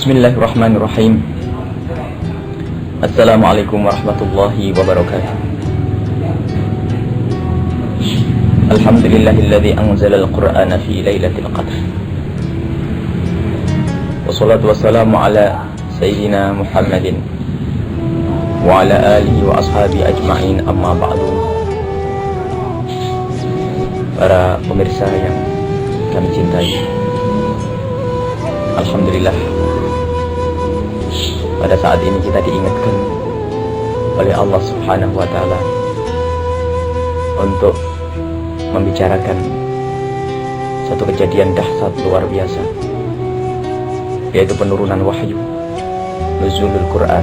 Bismillahirrahmanirrahim. Assalamualaikum warahmatullahi wabarakatuh. Alhamdulillahilladzi anzala al-Qur'ana fi lailatul qadr. Wassalatu wassalamu ala sayyidina Muhammadin wa ala alihi wa ashabi ajma'in, amma ba'du. Para pemirsa yang kami cintai, alhamdulillah, pada saat ini kita diingatkan oleh Allah Subhanahu wa Ta'ala untuk membicarakan satu kejadian dahsyat luar biasa, yaitu penurunan wahyu, nuzulul Quran,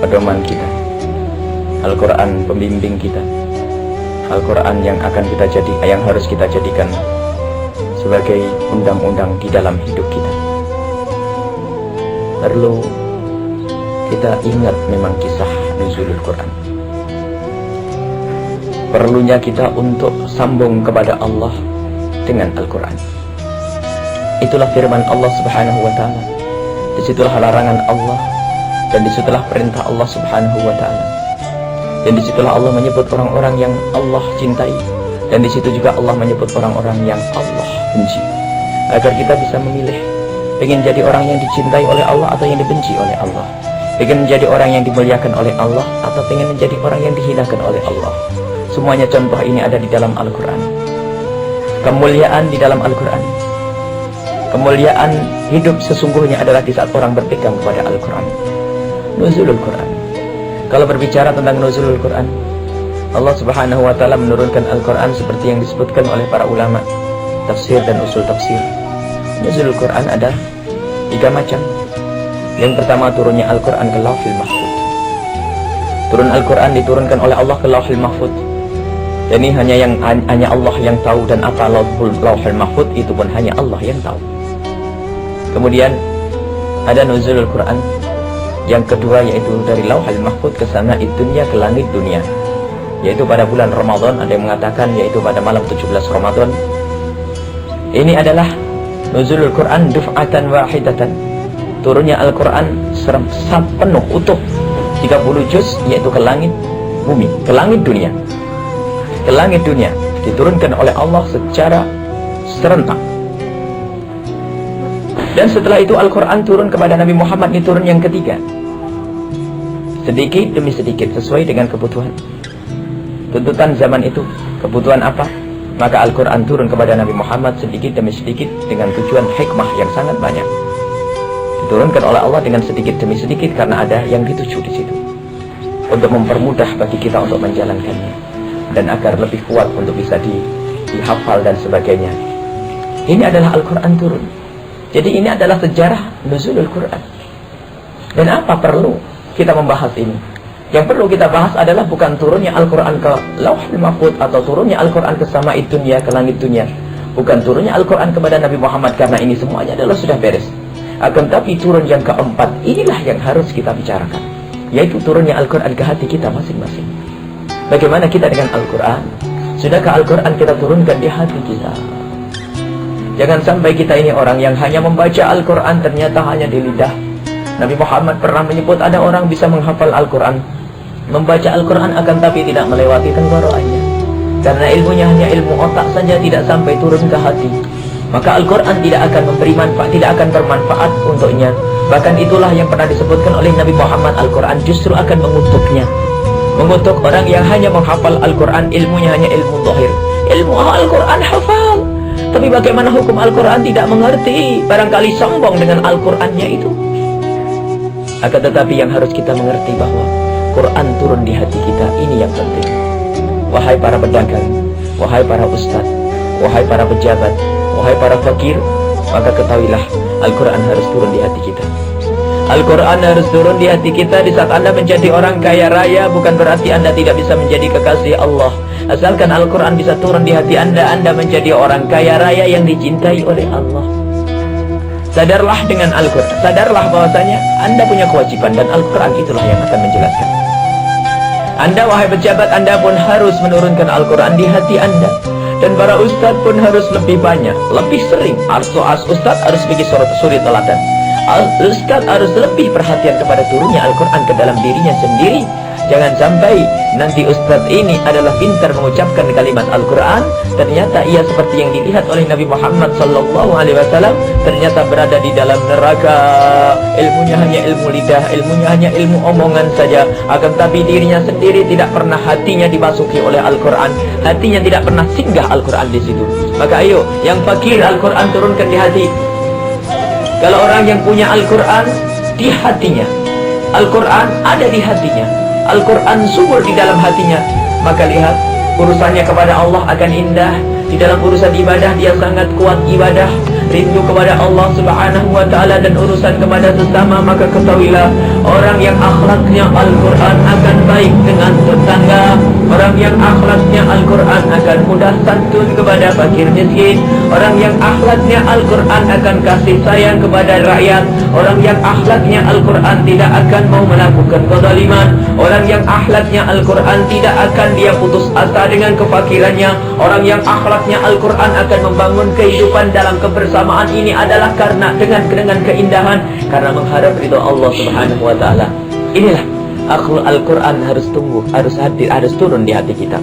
pedoman kita, Al-Quran pembimbing kita, Al-Quran yang harus kita jadikan sebagai undang-undang di dalam hidup kita. Perlu kita ingat memang kisah nuzulul Quran. Perlunya kita untuk sambung kepada Allah dengan Al-Quran. Itulah firman Allah Subhanahu wa Ta'ala. Disitulah larangan Allah, dan disitulah perintah Allah Subhanahu wa Ta'ala. Dan disitulah Allah menyebut orang-orang yang Allah cintai, dan disitu juga Allah menyebut orang-orang yang Allah benci. Agar kita bisa memilih, ingin jadi orang yang dicintai oleh Allah atau yang dibenci oleh Allah, ingin menjadi orang yang dimuliakan oleh Allah atau ingin menjadi orang yang dihinakan oleh Allah. Semuanya contoh ini ada di dalam Al-Quran. Kemuliaan di dalam Al-Quran. Kemuliaan hidup sesungguhnya adalah di saat orang berpegang kepada Al-Quran. Nuzulul Quran. Kalau berbicara tentang nuzulul Quran, Allah Subhanahu wa Ta'ala menurunkan Al-Quran seperti yang disebutkan oleh para ulama tafsir dan usul tafsir. Nuzulul Quran ada 3 macam. Yang pertama, turunnya Al-Quran ke Lauhul Mahfuz. Turun Al-Quran diturunkan oleh Allah ke Lauhul Mahfuz. Ini hanya Allah yang tahu, dan apa Lauhul Mahfuz itu pun hanya Allah yang tahu. Kemudian ada nuzulul Quran yang kedua, yaitu dari Lauhul Mahfuz ke sama'id dunya, ke langit dunia, yaitu pada bulan Ramadan. Ada yang mengatakan yaitu pada malam 17 Ramadan. Ini adalah nuzulul Quran duf'atan wahidatan. Turunnya Al-Quran penuh utuh 30 juz, yaitu ke langit bumi, ke langit dunia. Ke langit dunia diturunkan oleh Allah secara serentak. Dan setelah itu Al-Quran turun kepada Nabi Muhammad, ini turun yang ketiga, sedikit demi sedikit sesuai dengan kebutuhan, tuntutan zaman itu. Kebutuhan apa? Maka Al-Quran turun kepada Nabi Muhammad sedikit demi sedikit dengan tujuan hikmah yang sangat banyak. Diturunkan oleh Allah dengan sedikit demi sedikit karena ada yang dituju di situ, untuk mempermudah bagi kita untuk menjalankannya, dan agar lebih kuat untuk bisa dihafal dan sebagainya. Ini adalah Al-Quran turun. Jadi ini adalah sejarah nuzulul Quran. Dan apa perlu kita membahas ini? Yang perlu kita bahas adalah bukan turunnya Al-Quran ke Lauhul Mahfuz atau turunnya Al-Quran ke sama'id dunya, ke langit dunia. Bukan turunnya Al-Quran kepada Nabi Muhammad, karena ini semuanya adalah sudah beres. Akan tapi turun yang keempat, inilah yang harus kita bicarakan, yaitu turunnya Al-Quran ke hati kita masing-masing. Bagaimana kita dengan Al-Quran? Sudahkah Al-Quran kita turunkan di hati kita? Jangan sampai kita ini orang yang hanya membaca Al-Quran ternyata hanya di lidah. Nabi Muhammad pernah menyebut ada orang bisa menghafal Al-Quran, membaca Al-Quran, akan tapi tidak melewati tenggorokannya, karena ilmunya hanya ilmu otak saja, tidak sampai turun ke hati. Maka Al-Quran tidak akan memberi manfaat, tidak akan bermanfaat untuknya. Bahkan itulah yang pernah disebutkan oleh Nabi Muhammad, Al-Quran justru akan mengutuknya, mengutuk orang yang hanya menghafal Al-Quran, ilmunya hanya ilmu zahir. Ilmu Al-Quran hafal, tapi bagaimana hukum Al-Quran tidak mengerti, barangkali sombong dengan Al-Qurannya itu. Akan tetapi yang harus kita mengerti bahwa Quran turun di hati kita, ini yang penting. Wahai para pedagang, wahai para ustadz, wahai para pejabat, wahai para fakir, maka ketahuilah Al-Quran harus turun di hati kita. Al-Quran harus turun di hati kita. Di saat Anda menjadi orang kaya raya, bukan berarti Anda tidak bisa menjadi kekasih Allah. Asalkan Al-Quran bisa turun di hati Anda, Anda menjadi orang kaya raya yang dicintai oleh Allah. Sadarlah dengan Al-Quran, sadarlah bahwasanya Anda punya kewajiban, dan Al-Quran itulah yang akan menjelaskan. Anda wahai pejabat, Anda pun harus menurunkan Al-Quran di hati Anda. Dan para ustadz pun harus lebih banyak, lebih sering. Ustadz harus bikin suri teladan. Ustaz harus lebih perhatian kepada turunnya Al-Quran ke dalam dirinya sendiri. Jangan sampai nanti Ustaz ini adalah pintar mengucapkan kalimat Al-Quran, ternyata ia seperti yang dilihat oleh Nabi Muhammad SAW, ternyata berada di dalam neraka. Ilmunya hanya ilmu lidah, ilmunya hanya ilmu omongan saja, akan tapi dirinya sendiri tidak pernah hatinya dimasuki oleh Al-Quran, hatinya tidak pernah singgah Al-Quran di situ. Maka ayo, yang fakir Al-Quran turunkan di hati. Kalau orang yang punya Al-Quran di hatinya, Al-Quran ada di hatinya, Al-Quran subur di dalam hatinya, maka lihat urusannya kepada Allah akan indah. Di dalam urusan ibadah dia sangat kuat ibadah, rindu kepada Allah Subhanahu wa ta'ala dan urusan kepada sesama. Maka ketahuilah, orang yang akhlaknya Al-Quran akan baik dengan tetangga. Orang yang akhlaknya Al-Quran akan mudah santun kepada fakir miskin. Orang yang akhlaknya Al-Quran akan kasih sayang kepada rakyat. Orang yang akhlaknya Al-Quran tidak akan mau melakukan kezaliman. Orang yang akhlaknya Al-Quran tidak akan dia putus asa dengan kefakirannya. Orang yang akhlaknya Al-Quran akan membangun kehidupan dalam kebersamaan ini adalah karena dengan keindahan, karena mengharap ridho Allah Subhanahu wa ta'ala. Inilah akhlak Al-Quran harus tumbuh, harus hadir, harus turun di hati kita.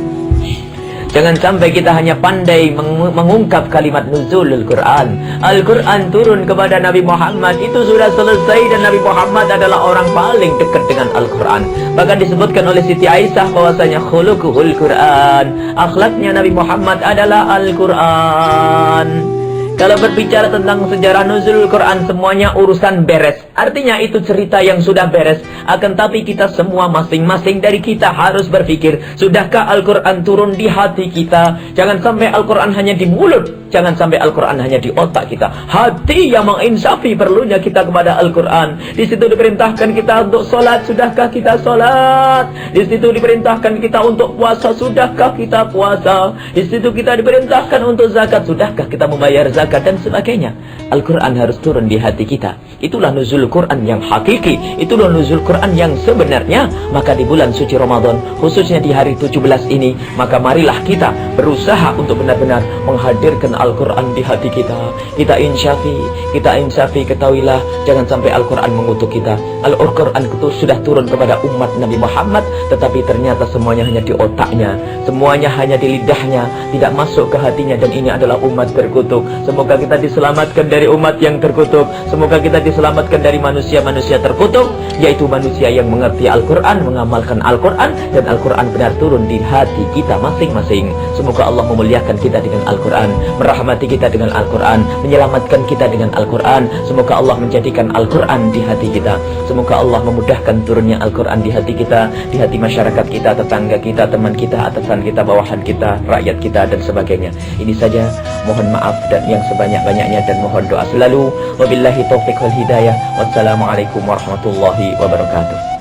Jangan sampai kita hanya pandai mengungkap kalimat nuzulul Quran. Al-Quran turun kepada Nabi Muhammad itu sudah selesai, dan Nabi Muhammad adalah orang paling dekat dengan Al-Quran. Bahkan disebutkan oleh Siti Aisyah bahwasanya khuluquhul Quran, akhlaknya Nabi Muhammad adalah Al-Quran. Kalau berbicara tentang sejarah nuzulul Quran, semuanya urusan beres. Artinya itu cerita yang sudah beres. Akan tapi kita semua masing-masing dari kita harus berpikir, sudahkah Al-Quran turun di hati kita? Jangan sampai Al-Quran hanya di mulut, jangan sampai Al-Quran hanya di otak kita. Hati yang menginsafi perlunya kita kepada Al-Quran. Di situ diperintahkan kita untuk sholat, sudahkah kita sholat? Di situ diperintahkan kita untuk puasa, sudahkah kita puasa? Di situ kita diperintahkan untuk zakat, sudahkah kita membayar zakat? Dan sebagainya. Al-Quran harus turun di hati kita. Itulah nuzul Quran yang hakiki, itulah nuzul Quran yang sebenarnya. Maka di bulan suci Ramadan, khususnya di hari 17 ini, maka marilah kita berusaha untuk benar-benar menghadirkan Al-Quran di hati kita. Kita insafi, ketahuilah, jangan sampai Al-Quran mengutuk kita. Al-Quran sudah turun kepada umat Nabi Muhammad, tetapi ternyata semuanya hanya di otaknya, semuanya hanya di lidahnya, tidak masuk ke hatinya, dan ini adalah umat terkutuk. Semoga kita diselamatkan dari umat yang terkutuk. Semoga kita diselamatkan dari manusia-manusia terkutuk, yaitu manusia yang mengerti Al-Quran, mengamalkan Al-Quran, dan Al-Quran benar turun di hati kita masing-masing. Semoga Allah memuliakan kita dengan Al-Quran, merahmati kita dengan Al-Quran, menyelamatkan kita dengan Al-Quran. Semoga Allah menjadikan Al-Quran di hati kita. Semoga Allah memudahkan turunnya Al-Quran di hati kita, di hati masyarakat kita, tetangga kita, teman kita, atasan kita, bawahan kita, rakyat kita, dan sebagainya. Ini saja, mohon maaf dan yang sebanyak-banyaknya, dan mohon doa selalu. Wabillahi taufiq wal hidayah. Wassalamualaikum warahmatullahi wabarakatuh.